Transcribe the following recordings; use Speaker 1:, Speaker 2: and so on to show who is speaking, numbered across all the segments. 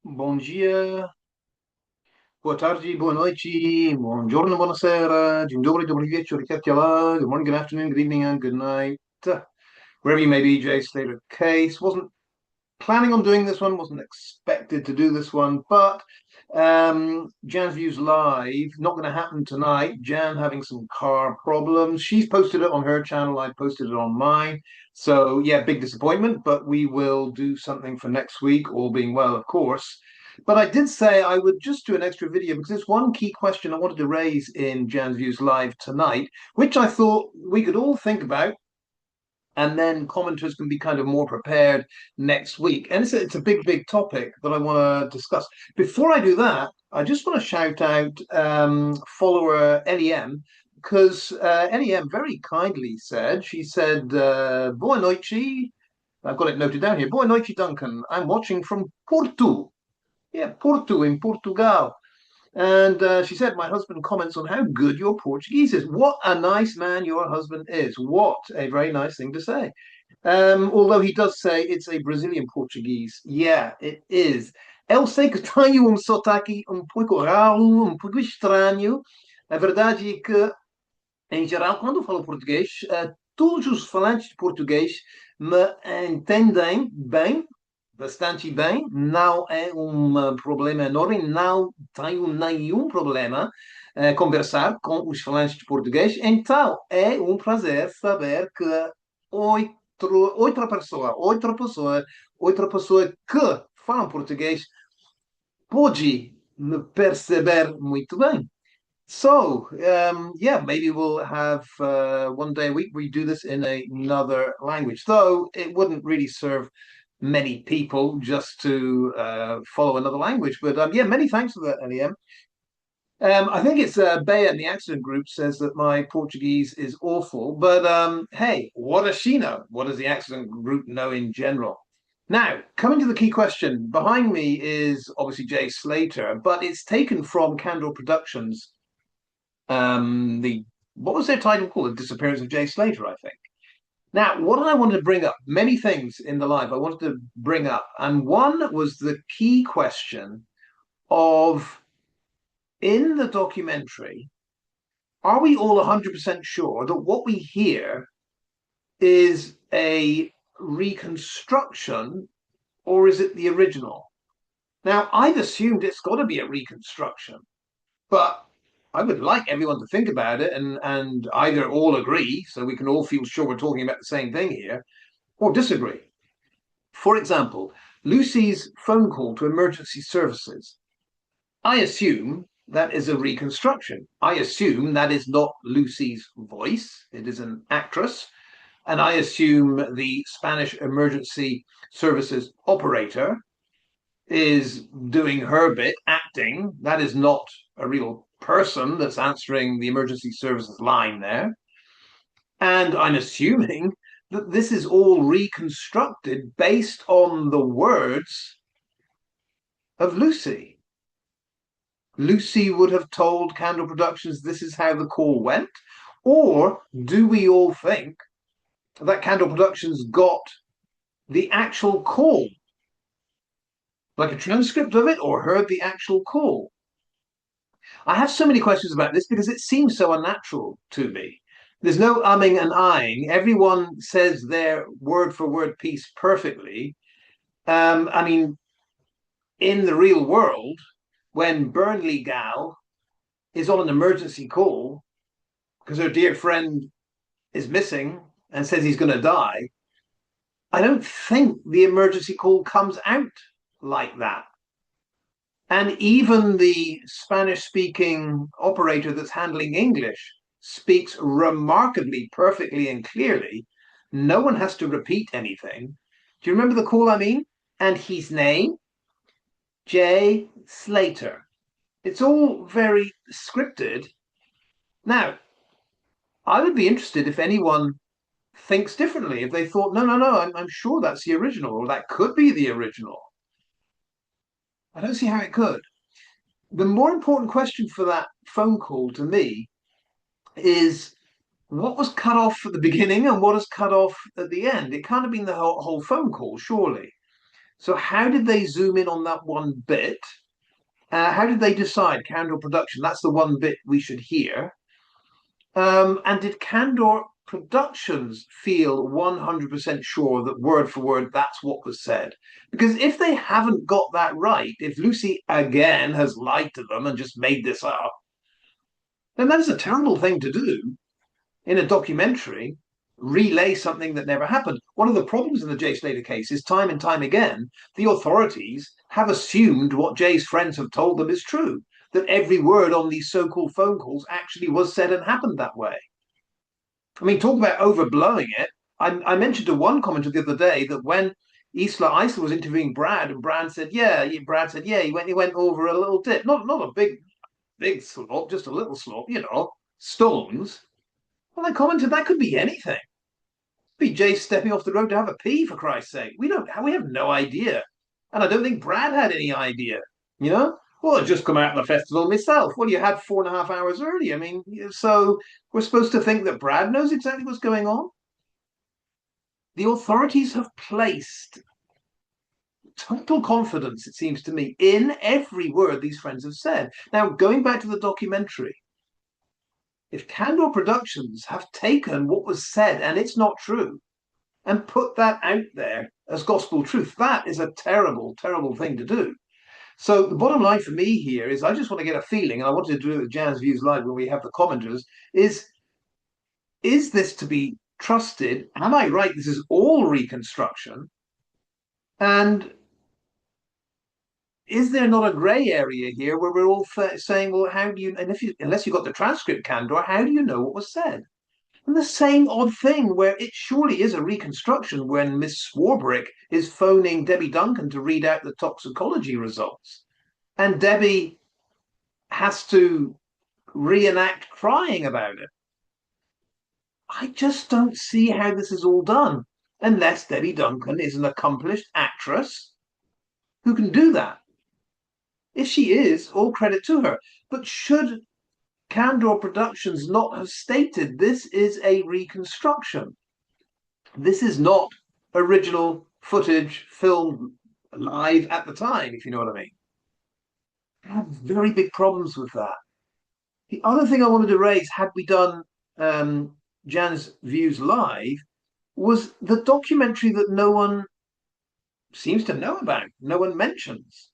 Speaker 1: Bom dia, boa tarde, boa noite, buongiorno, buonasera, dzień dobry, dobry wieczór, good morning, good afternoon, good evening, and good night. Wherever you may be, Jay Slater Case. Wasn't planning on doing this one, wasn't expected to do this one, but Jan's Views Live, not going to happen tonight. Jan having some car problems. She's posted it on her channel, I posted it on mine. So, yeah, big disappointment, but we will do something for next week, all being well, of course. But I did say I would just do an extra video because there's one key question I wanted to raise in Jan's Views Live tonight, which I thought we could all think about, and then commenters can be kind of more prepared next week. And it's a big, big topic that I want to discuss. Before I do that, I just want to shout out follower LEM, because LEM very kindly said, she said, Boa noite. I've got it noted down here. Boa noite, Duncan. I'm watching from Porto. Yeah, Porto in Portugal. And she said, my husband comments on how good your Portuguese is. What a nice man your husband is. What a very nice thing to say. Although he does say it's a Brazilian Portuguese. Yeah, it is. Eu sei que tenho sotaque pouco raro, pouco estranho. A verdade é que, em geral, quando eu falo português, todos os falantes de português me entendem bem, bastante bem, não é um problema enorme, não tenho nenhum problema conversar com os falantes de português, então é um prazer saber que outra pessoa que fala português pode me perceber muito bem. So, yeah, maybe we'll have one day a week we do this in another language, though it wouldn't really serve many people just to follow another language. But yeah, many thanks for that, Liam. I think it's Bea in the accident group says that my Portuguese is awful, but hey, what does she know? What does the accident group know in general? Now, coming to the key question, behind me is obviously Jay Slater, but it's taken from Candour Productions. The what was their title called? The Disappearance of Jay Slater, I think. Now, what did I want to bring up? Many things in the live I wanted to bring up, and one was the key question of in the documentary, are we all 100% sure that what we hear is a reconstruction or is it the original? Now, I've assumed it's got to be a reconstruction, but I would like everyone to think about it and either all agree so we can all feel sure we're talking about the same thing here or disagree. For example, Lucy's phone call to emergency services. I assume that is a reconstruction. I assume that is not Lucy's voice, it is an actress. And I assume the Spanish emergency services operator is doing her bit, acting. That is not a real person that's answering the emergency services line there. And I'm assuming that this is all reconstructed based on the words of Lucy. Lucy would have told Candour Productions this is how the call went? Or do we all think that Candour Productions got the actual call, like a transcript of it, or heard the actual call? I have so many questions about this because it seems so unnatural to me. There's no umming and ahhing. Everyone says their word for word piece perfectly. I mean, in the real world, when Burnley Gal is on an emergency call because her dear friend is missing and says he's going to die, I don't think the emergency call comes out like that. And even the Spanish speaking operator that's handling English speaks remarkably perfectly and clearly. No one has to repeat anything. Do you remember the call I mean? And his name? Jay Slater. It's all very scripted. Now, I would be interested if anyone thinks differently, if they thought, no, I'm sure that's the original, or that could be the original. I don't see how it could. The more important question for that phone call to me is what was cut off at the beginning and what is cut off at the end. It can't have been the whole phone call, surely. So how did they zoom in on that one bit? How did they decide Candour Production? That's the one bit we should hear. And did Candour Productions feel 100% sure that word for word that's what was said? Because if they haven't got that right, if Lucy again has lied to them and just made this up, then that is a terrible thing to do in a documentary, relay something that never happened. One of the problems in the Jay Slater case is time and time again, the authorities have assumed what Jay's friends have told them is true, that every word on these so called phone calls actually was said and happened that way. I mean, talk about overblowing it. I mentioned to one commenter the other day that when Isla was interviewing Brad, and Brad said, yeah, he went over a little dip, not a big slope, just a little slope, stones. Well, I commented that could be anything. Be Jay stepping off the road to have a pee, for Christ's sake. We have no idea, and I don't think Brad had any idea. You know, well, I just come out of the festival myself. Well, you had 4.5 hours early. I mean, so we're supposed to think that Brad knows exactly what's going on. The authorities have placed total confidence, it seems to me, in every word these friends have said. Now, going back to the documentary, if Candour Productions have taken what was said and it's not true and put that out there as gospel truth, that is a terrible, terrible thing to do. So the bottom line for me here is I just want to get a feeling, and I wanted to do it with Jan's Views Live when we have the commenters, is this to be trusted? Am I right? This is all reconstruction. And is there not a grey area here where we're all saying, well, how do you, and unless you got the transcript, Candour, how do you know what was said? And the same odd thing where it surely is a reconstruction when Miss Swarbrick is phoning Debbie Duncan to read out the toxicology results. And Debbie has to reenact crying about it. I just don't see how this is all done unless Debbie Duncan is an accomplished actress who can do that. If she is, all credit to her. But should Candour Productions not have stated this is a reconstruction? This is not original footage filmed live at the time, if you know what I mean. I have very big problems with that. The other thing I wanted to raise, had we done Jan's Views Live, was the documentary that no one seems to know about, no one mentions.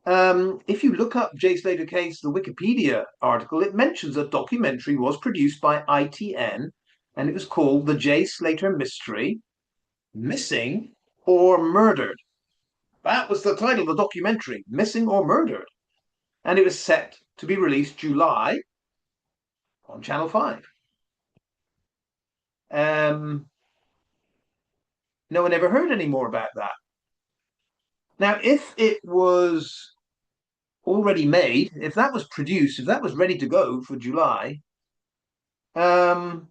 Speaker 1: If you look up Jay Slater case, the Wikipedia article, it mentions a documentary was produced by ITN, and it was called The Jay Slater Mystery, Missing or Murdered. That was the title of the documentary, Missing or Murdered. And it was set to be released July on Channel 5. No one ever heard any more about that. Now, if it was already made, if that was produced, if that was ready to go for July, I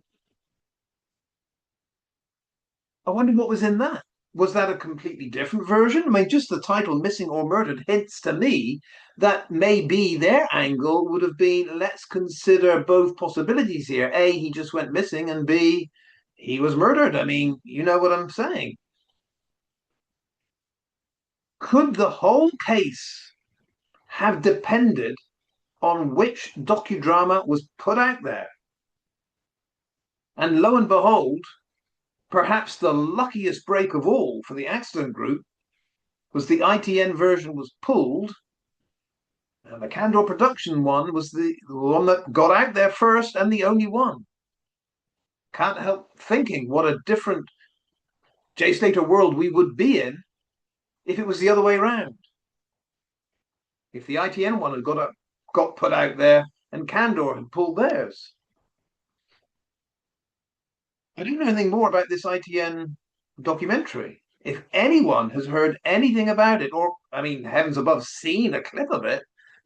Speaker 1: wonder what was in that. Was that a completely different version? I mean, just the title Missing or Murdered hints to me that maybe their angle would have been, let's consider both possibilities here. A, he just went missing, and B, he was murdered. I mean, you know what I'm saying. Could the whole case have depended on which docudrama was put out there? And lo and behold, perhaps the luckiest break of all for the accident group was the ITN version was pulled, and the Candour production one was the one that got out there first and the only one. Can't help thinking what a different Jay Slater world we would be in if it was the other way around. If the ITN one had got put out there and Candour had pulled theirs. I don't know anything more about this ITN documentary. If anyone has heard anything about it, or, I mean, heavens above, seen a clip of it,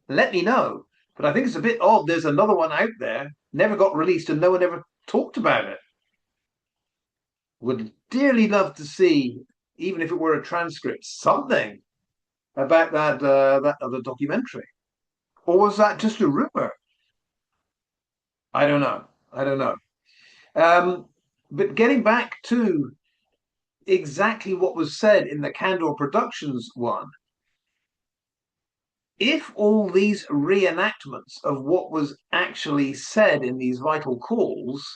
Speaker 1: let me know. But I think it's a bit odd. There's another one out there, never got released, and no one ever talked about it. Would dearly love to see, even if it were a transcript, something about that other documentary. Or was that just a rumor? I don't know. I don't know. But getting back to exactly what was said in the Candour Productions one, if all these reenactments of what was actually said in these vital calls,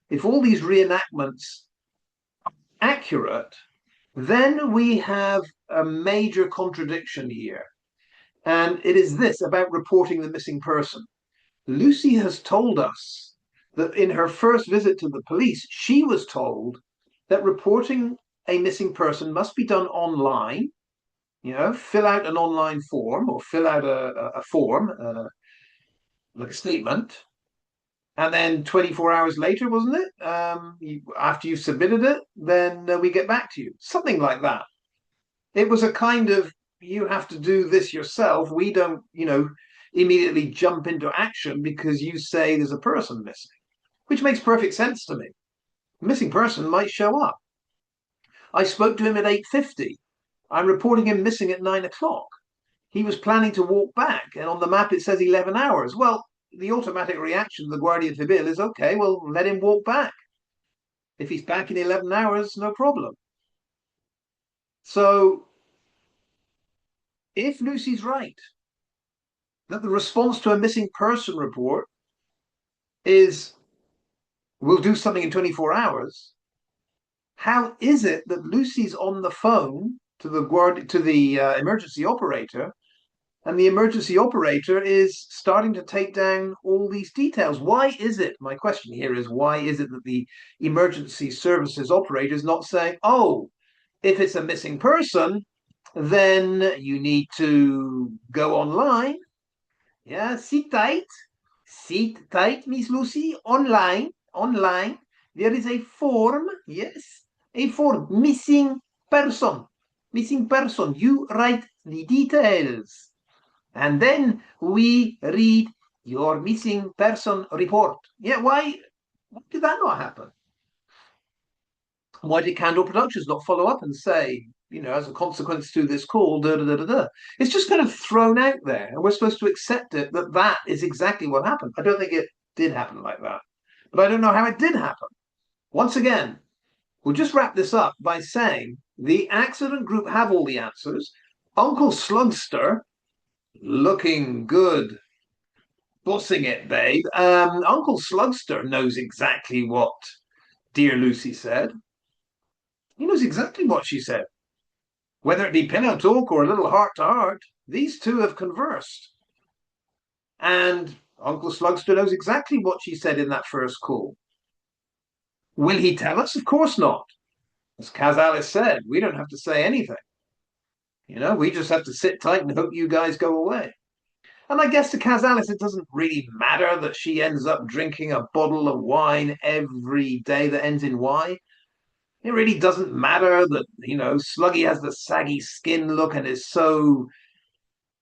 Speaker 1: if all these reenactments are accurate, then we have a major contradiction here. And it is this about reporting the missing person. Lucy has told us that in her first visit to the police, she was told that reporting a missing person must be done online. Fill out an online form or fill out a form, like a statement. And then 24 hours later, wasn't it? After you submitted it, then we get back to you. Something like that. It was a kind of, you have to do this yourself. We don't, immediately jump into action because you say there's a person missing, which makes perfect sense to me. A missing person might show up. I spoke to him at 8:50. I'm reporting him missing at 9 o'clock. He was planning to walk back, and on the map it says 11 hours. Well, the automatic reaction of the Guardia Civil is, okay, well, let him walk back. If he's back in 11 hours, no problem. So, if Lucy's right, that the response to a missing person report is, we'll do something in 24 hours, how is it that Lucy's on the phone to the emergency operator, and the emergency operator is starting to take down all these details? Why is it, my question here is, why is it that the emergency services operator is not saying, oh, if it's a missing person, then you need to go online. Yeah, sit tight, Miss Lucy, online. There is a form, yes, a form, missing person. You write the details. And then we read your missing person report. Yeah, why did that not happen? Why did Candour Productions not follow up and say, as a consequence to this call, da da da da da? It's just kind of thrown out there, and we're supposed to accept it that that is exactly what happened. I don't think it did happen like that, but I don't know how it did happen. Once again, we'll just wrap this up by saying the accident group have all the answers. Uncle Slugster, looking good, bossing it, babe. Uncle Slugster knows exactly what dear Lucy said. He knows exactly what she said. Whether it be pillow talk or a little heart to heart, these two have conversed. And Uncle Slugster knows exactly what she said in that first call. Will he tell us? Of course not. As Kaz Alice said, we don't have to say anything. We just have to sit tight and hope you guys go away. And I guess to Kaz Alice, it doesn't really matter that she ends up drinking a bottle of wine every day that ends in Y. It really doesn't matter that, Sluggy has the saggy skin look and is so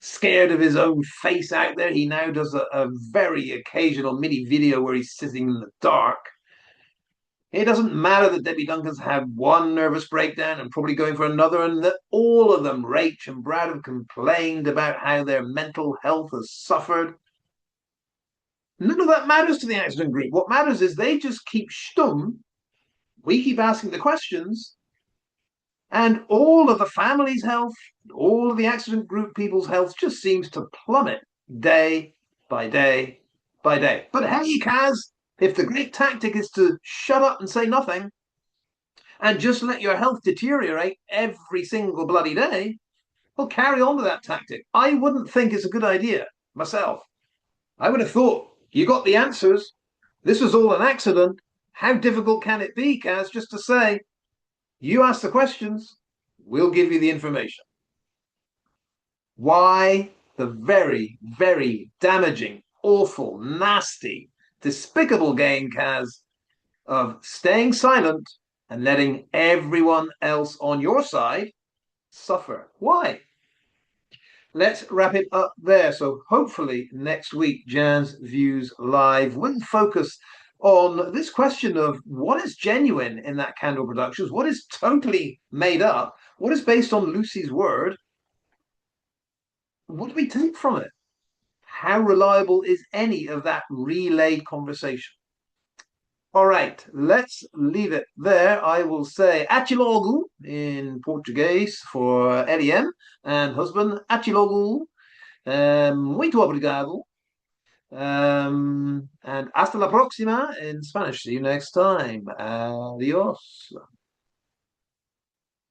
Speaker 1: scared of his own face out there. He now does a very occasional mini video where he's sitting in the dark. It doesn't matter that Debbie Duncan's had one nervous breakdown and probably going for another, and that all of them, Rach and Brad, have complained about how their mental health has suffered. None of that matters to the accident group. What matters is they just keep stum. We keep asking the questions, and all of the family's health, all of the accident group people's health just seems to plummet day by day by day. But hey, Kaz, if the great tactic is to shut up and say nothing and just let your health deteriorate every single bloody day, well, carry on with that tactic. I wouldn't think it's a good idea myself. I would have thought you got the answers. This was all an accident. How difficult can it be, Kaz, just to say, you ask the questions, we'll give you the information. Why the very, very damaging, awful, nasty, despicable game, Kaz, of staying silent and letting everyone else on your side suffer? Why? Let's wrap it up there. So hopefully next week, Jan's Views Live will focus on this question of what is genuine in that Candour Productions, what is totally made up, what is based on Lucy's word, what do we take from it? How reliable is any of that relayed conversation? All right, let's leave it there. I will say Achilogu in Portuguese for Eliane and husband. Achilogu. Muito obrigado. And hasta la próxima in Spanish. See you next time. Adios.